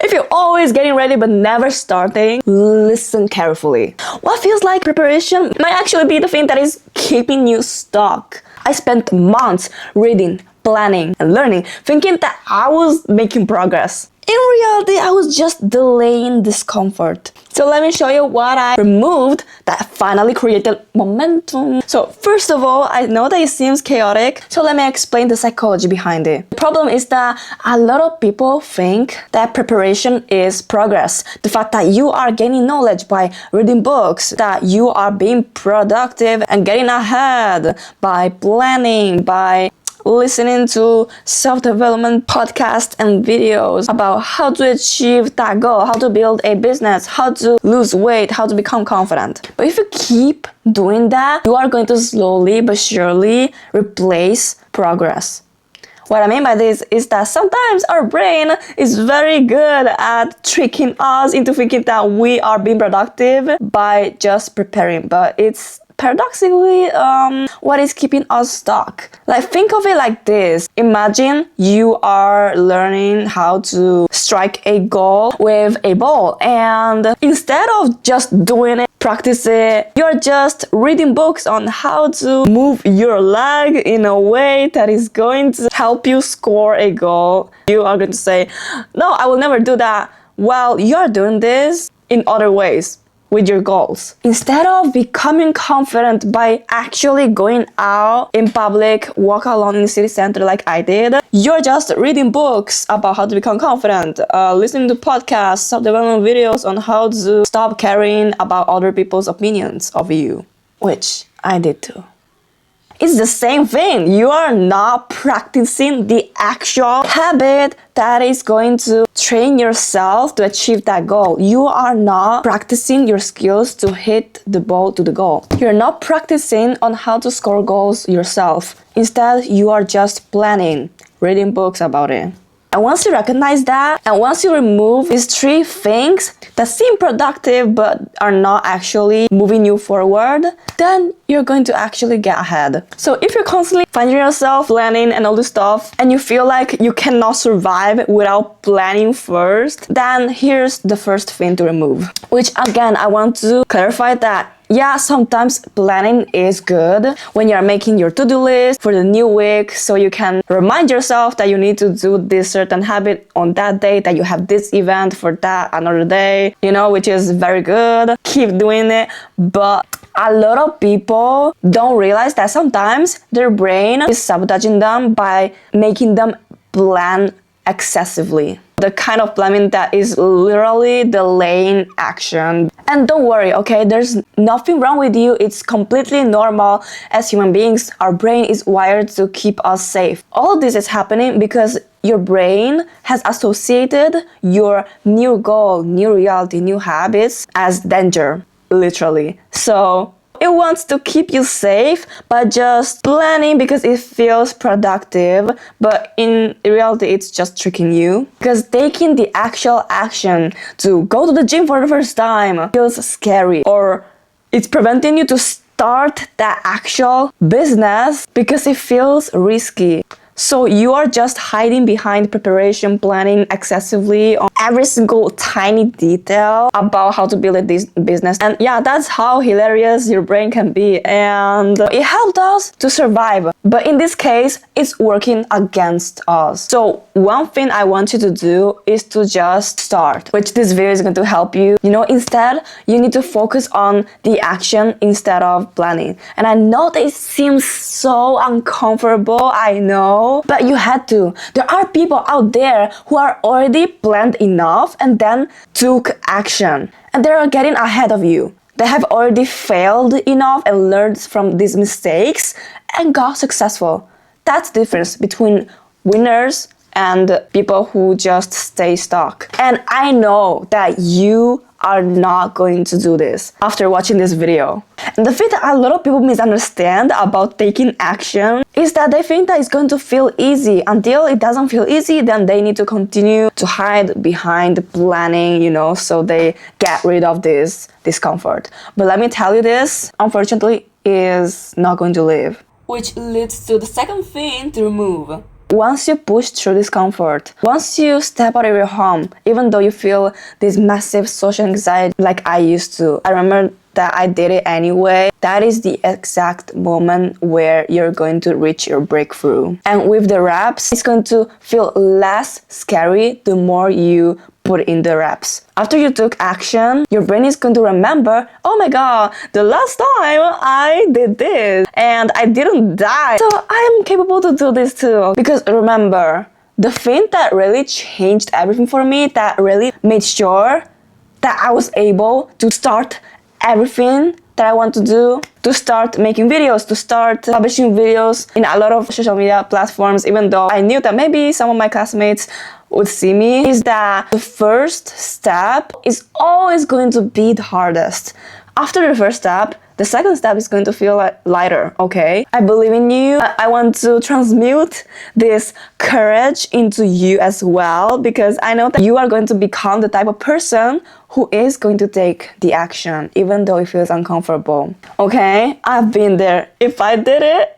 If you're always getting ready but never starting, listen carefully. What feels like preparation might actually be the thing that is keeping you stuck. I spent months reading, planning, and learning, thinking that I was making progress. In reality, I was just delaying discomfort. So let me show you what I removed that finally created momentum. So first of all, I know that it seems chaotic, so let me explain the psychology behind it. The problem is that a lot of people think that preparation is progress. The fact that you are gaining knowledge by reading books, that you are being productive and getting ahead by planning, by listening to self-development podcasts and videos about how to achieve that goal, how to build a business, how to lose weight, how to become confident. But if you keep doing that, you are going to slowly but surely replace progress. What I mean by this is that sometimes our brain is very good at tricking us into thinking that we are being productive by just preparing, but it's paradoxically what is keeping us stuck. Like, think of it like this. Imagine you are learning how to strike a goal with a ball, and instead of just doing it, practice it, you're just reading books on how to move your leg in a way that is going to help you score a goal. You are going to say, no, I will never do that. Well, you're doing this in other ways with your goals. Instead of becoming confident by actually going out in public, walk alone in the city center like I did, you're just reading books about how to become confident, listening to podcasts, self-development videos on how to stop caring about other people's opinions of you, which I did too. It's the same thing. You are not practicing the actual habit that is going to train yourself to achieve that goal. You are not practicing your skills to hit the ball to the goal. You're not practicing on how to score goals yourself. Instead, you are just planning, reading books about it. And once you recognize that, and once you remove these three things that seem productive but are not actually moving you forward, then you're going to actually get ahead. So if you're constantly finding yourself planning and all this stuff, and you feel like you cannot survive without planning first, then here's the first thing to remove. Which again, I want to clarify that yeah, sometimes planning is good when you're making your to-do list for the new week, so you can remind yourself that you need to do this certain habit on that day, that you have this event for that another day, which is very good. Keep doing it. But a lot of people don't realize that sometimes their brain is sabotaging them by making them plan excessively. The kind of planning that is literally delaying action. And don't worry, okay? There's nothing wrong with you. It's completely normal. As human beings, our brain is wired to keep us safe. All of this is happening because your brain has associated your new goal, new reality, new habits as danger, literally. So it wants to keep you safe by just planning because it feels productive, but in reality it's just tricking you. Because taking the actual action to go to the gym for the first time feels scary, or it's preventing you to start that actual business because it feels risky. So you are just hiding behind preparation, planning excessively on every single tiny detail about how to build this business. And yeah, that's how hilarious your brain can be. And it helped us to survive. But in this case, it's working against us. So one thing I want you to do is to just start, which this video is going to help you. Instead, you need to focus on the action instead of planning. And I know that it seems so uncomfortable, I know. But you had to. There are people out there who are already planned enough and then took action. And they are getting ahead of you. They have already failed enough and learned from these mistakes and got successful. That's the difference between winners and people who just stay stuck. And I know that you are not going to do this after watching this video. And the thing that a lot of people misunderstand about taking action is that they think that it's going to feel easy. Until it doesn't feel easy, then they need to continue to hide behind planning, so they get rid of this discomfort. But let me tell you this, unfortunately, is not going to live. Which leads to the second thing to remove. Once you push through discomfort, once you step out of your home, even though you feel this massive social anxiety like I used to, I remember that I did it anyway. That is the exact moment where you're going to reach your breakthrough. And with the reps, it's going to feel less scary the more you put in the reps. After you took action, your brain is going to remember, oh my god, the last time I did this and I didn't die. So I'm capable to do this too. Because remember, the thing that really changed everything for me, that really made sure that I was able to start everything that I want to do, to start making videos, to start publishing videos in a lot of social media platforms, even though I knew that maybe some of my classmates would see me, is that the first step is always going to be the hardest. After the first step, the second step is going to feel lighter, okay? I believe in you. I want to transmute this courage into you as well, because I know that you are going to become the type of person who is going to take the action, even though it feels uncomfortable. Okay? I've been there. If I did it,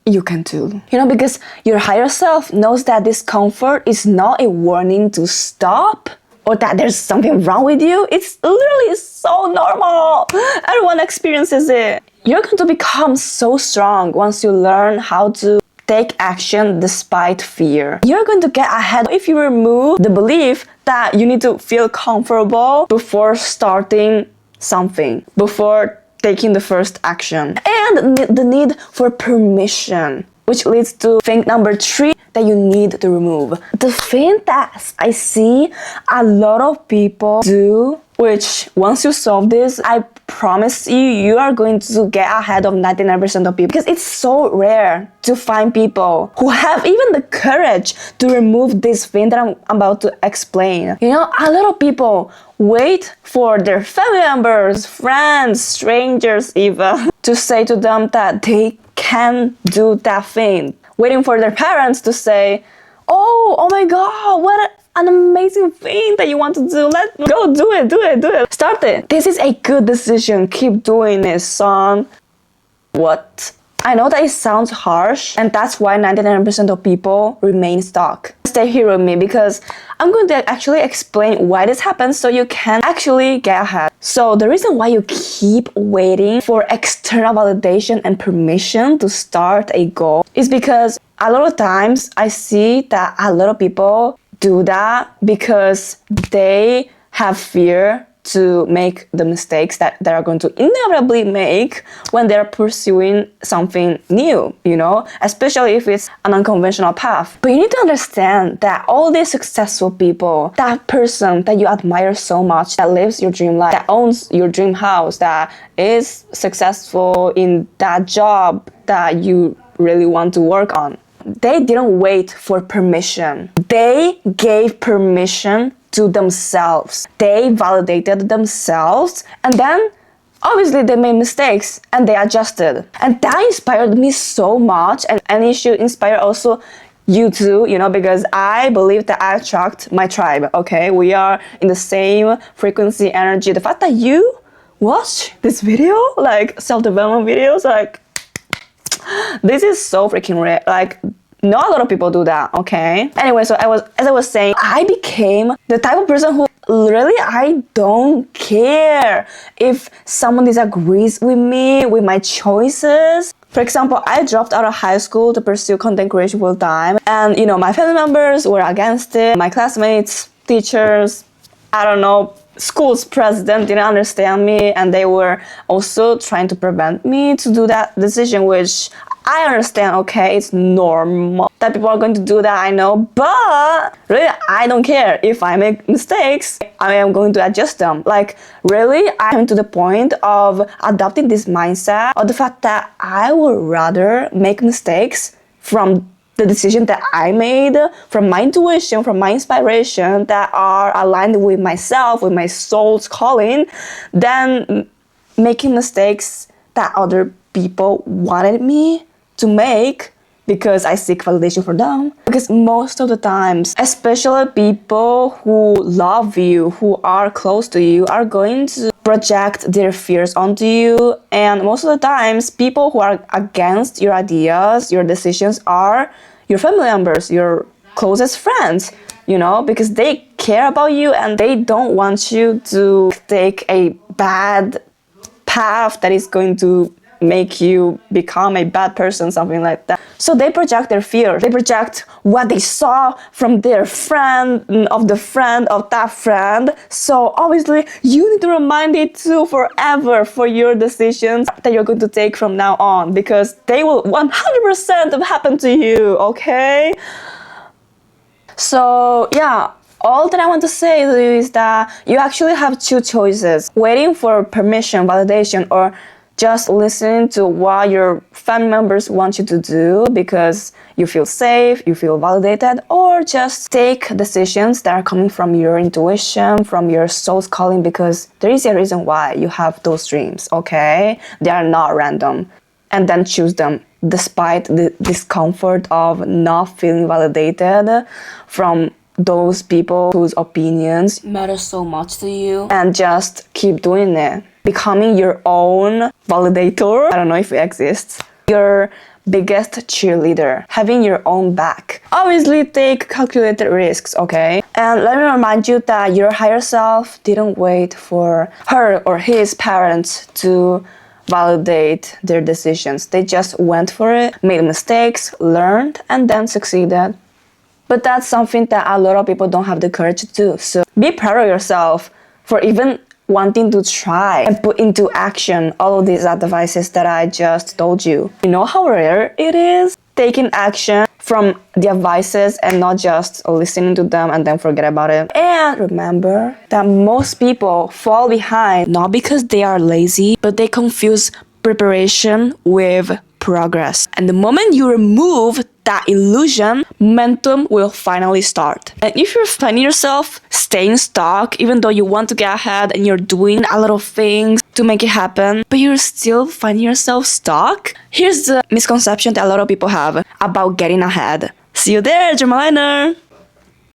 you can too. You know, because your higher self knows that discomfort is not a warning to stop, or that there's something wrong with you. It's literally so normal. Everyone experiences it. You're going to become so strong once you learn how to take action despite fear. You're going to get ahead if you remove the belief that you need to feel comfortable before starting something, before taking the first action. And the need for permission, which leads to thing number 3 that you need to remove. The thing that I see a lot of people do, which once you solve this, I promise you, you are going to get ahead of 99% of people. Because it's so rare to find people who have even the courage to remove this thing that I'm about to explain. You know, a lot of people wait for their family members, friends, strangers even, to say to them that they can do that thing. Waiting for their parents to say, oh my god, what an amazing thing that you want to do. Let's go do it. Start it. This is a good decision. Keep doing it, son. What? I know that it sounds harsh, and that's why 99% of people remain stuck. Stay here with me because I'm going to actually explain why this happens so you can actually get ahead. So the reason why you keep waiting for external validation and permission to start a goal is because a lot of times I see that a lot of people do that because they have fear to make the mistakes that they are going to inevitably make when they're pursuing something new, you know, especially if it's an unconventional path. But you need to understand that all these successful people, that person that you admire so much, that lives your dream life, that owns your dream house, that is successful in that job that you really want to work on, they didn't wait for permission. They gave permission to themselves. They validated themselves, and then obviously they made mistakes and they adjusted. And that inspired me so much, and it should inspire also you too, you know, because I believe that I attract my tribe, okay? We are in the same frequency, energy. The fact that you watch this video, like self-development videos, like, this is so freaking rare. Like, not a lot of people do that, okay? Anyway, so as I was saying, I became the type of person who literally, I don't care if someone disagrees with me, with my choices. For example, I dropped out of high school to pursue content creation full time, and you know, my family members were against it. My classmates, teachers, I don't know, school's president didn't understand me, and they were also trying to prevent me to do that decision, which I understand, okay, it's normal that people are going to do that, I know, but really, I don't care. If I make mistakes, I am going to adjust them. Like, really, I came to the point of adopting this mindset of the fact that I would rather make mistakes from the decision that I made, from my intuition, from my inspiration that are aligned with myself, with my soul's calling, than making mistakes that other people wanted me to make because I seek validation for them. Because most of the times, especially people who love you, who are close to you, are going to project their fears onto you. And most of the times, people who are against your ideas, your decisions, are your family members, your closest friends, because they care about you and they don't want you to take a bad path that is going to make you become a bad person, something like that. So they project their fears. They project what they saw from their friend of that friend. So obviously you need to remind it too forever for your decisions that you're going to take from now on, because they will 100% happen to you, okay? So yeah, all that I want to say to you is that you actually have two choices: waiting for permission, validation, or just listening to what your family members want you to do because you feel safe, you feel validated, or just take decisions that are coming from your intuition, from your soul's calling, because there is a reason why you have those dreams, okay? They are not random. And then choose them despite the discomfort of not feeling validated from those people whose opinions matter so much to you, and just keep doing it. Becoming your own validator, I don't know if it exists, your biggest cheerleader, having your own back. Obviously take calculated risks, okay? And let me remind you that your higher self didn't wait for her or his parents to validate their decisions. They just went for it, made mistakes, learned, and then succeeded. But that's something that a lot of people don't have the courage to do. So be proud of yourself for even wanting to try and put into action all of these advices that I just told you. You know how rare it is taking action from the advices and not just listening to them and then forget about it. And remember that most people fall behind not because they are lazy, but they confuse preparation with progress. And the moment you remove that illusion, momentum will finally start. And if you're finding yourself staying stuck, even though you want to get ahead and you're doing a lot of things to make it happen, but you're still finding yourself stuck, here's the misconception that a lot of people have about getting ahead. See you there, Germaliner!